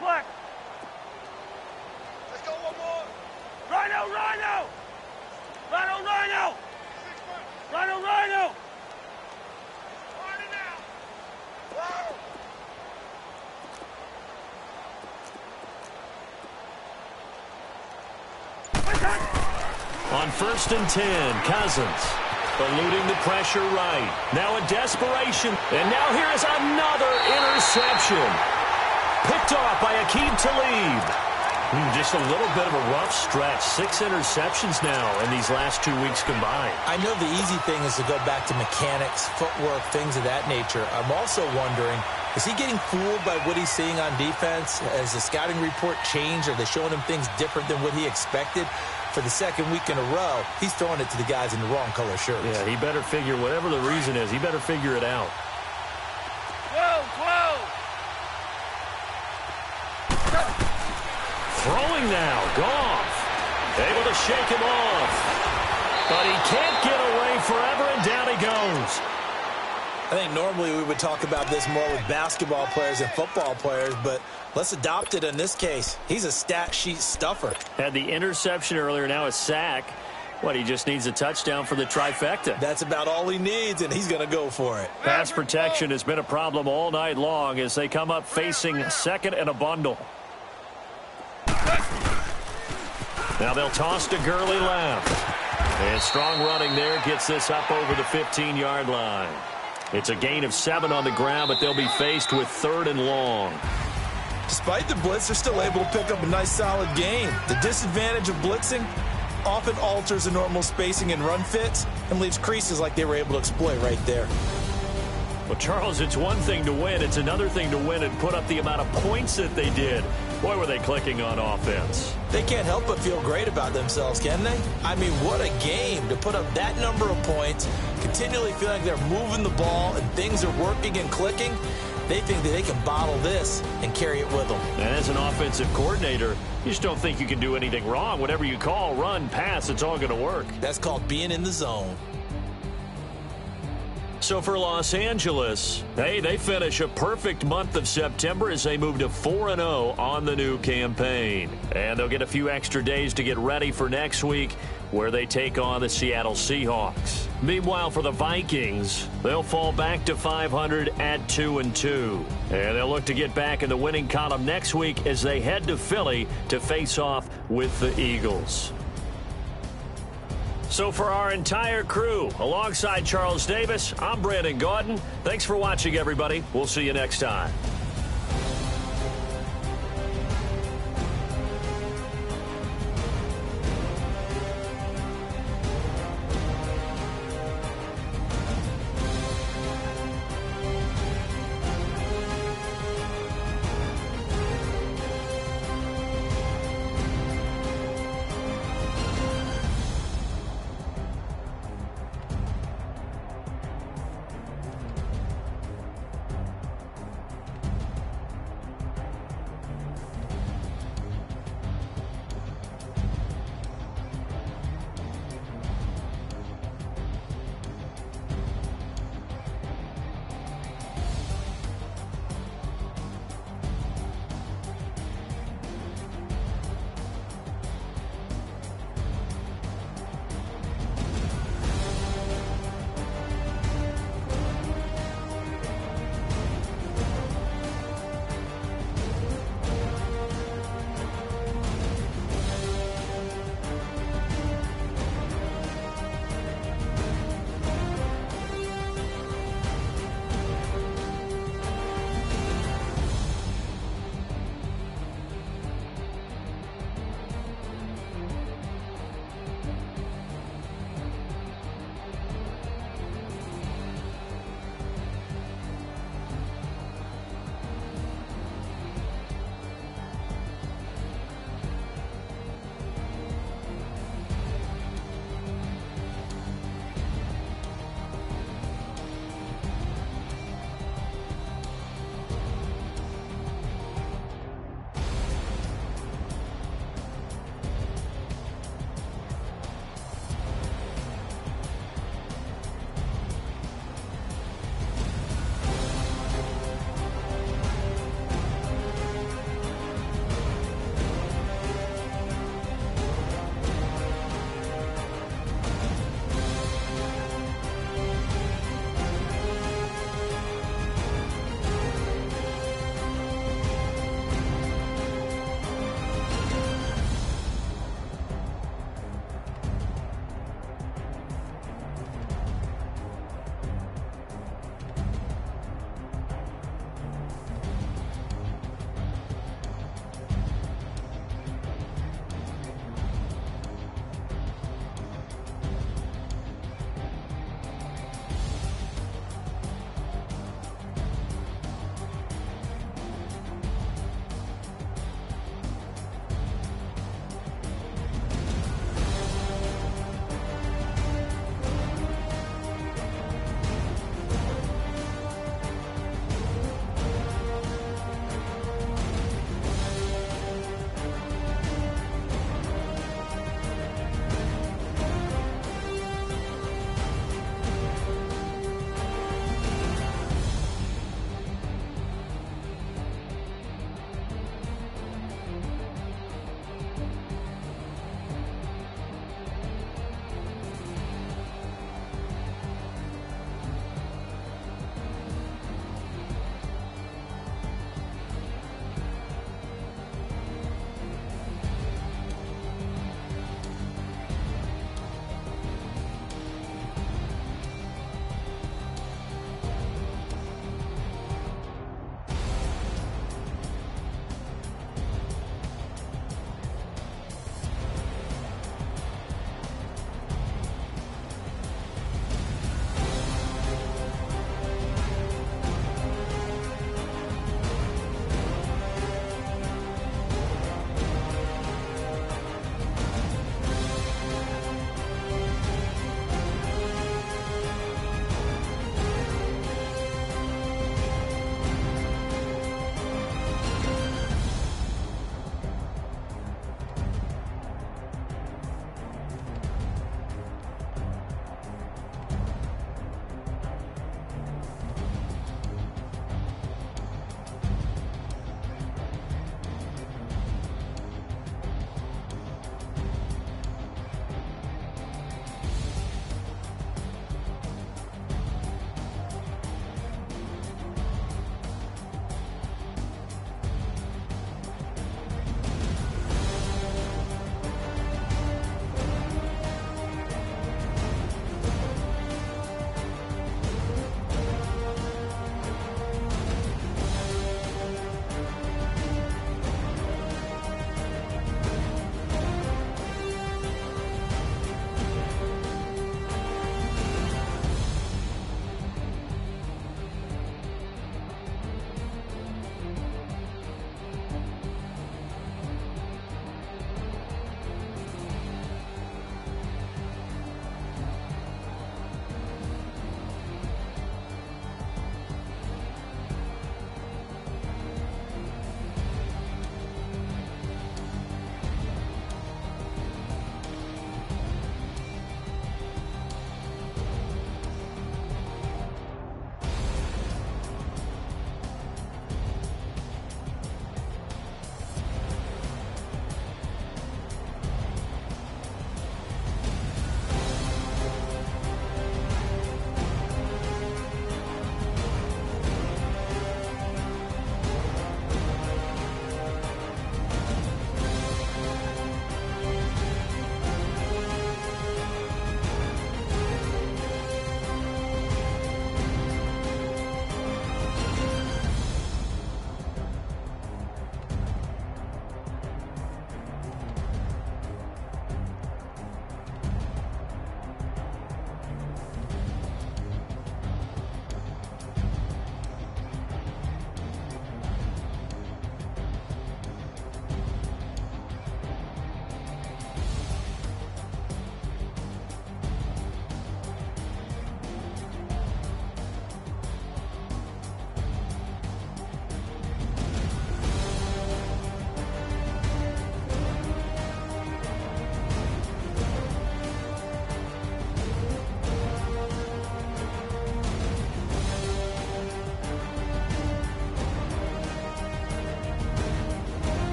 Black. Let's go one more. Rhino. On first and 10, Cousins eluding the pressure right. Now in desperation. And now here is another interception. Picked off by Aqib Talib. Just a little bit of a rough stretch. 6 interceptions now in these last 2 weeks combined. I know the easy thing is to go back to mechanics, footwork, things of that nature. I'm also wondering, is he getting fooled by what he's seeing on defense? Has the scouting report changed? Are they showing him things different than what he expected? For the second week in a row, he's throwing it to the guys in the wrong color shirts. Yeah, he better figure, whatever the reason is, he better figure it out. Throwing now, Goff. Able to shake him off. But he can't get away forever, and down he goes. I think normally we would talk about this more with basketball players and football players, but let's adopt it in this case. He's a stat sheet stuffer. Had the interception earlier, now a sack. What, he just needs a touchdown for the trifecta. That's about all he needs, and he's going to go for it. Pass protection has been a problem all night long as they come up facing second and a bundle. Now they'll toss to Gurley left. And strong running there gets this up over the 15-yard line. It's a gain of 7 on the ground, but they'll be faced with 3rd and long. Despite the blitz, they're still able to pick up a nice solid gain. The disadvantage of blitzing often alters the normal spacing and run fits and leaves creases like they were able to exploit right there. Well, Charles, it's one thing to win. It's another thing to win and put up the amount of points that they did. Boy, were they clicking on offense. They can't help but feel great about themselves, can they? I mean, what a game to put up that number of points, continually feeling like they're moving the ball and things are working and clicking. They think that they can bottle this and carry it with them. And as an offensive coordinator, you just don't think you can do anything wrong. Whatever you call, run, pass, it's all going to work. That's called being in the zone. So for Los Angeles, hey, they finish a perfect month of September as they move to 4-0 on the new campaign. And they'll get a few extra days to get ready for next week, where they take on the Seattle Seahawks. Meanwhile, for the Vikings, they'll fall back to 500 at 2-2. And they'll look to get back in the winning column next week as they head to Philly to face off with the Eagles. So for our entire crew, alongside Charles Davis, I'm Brandon Gaudin. Thanks for watching, everybody. We'll see you next time.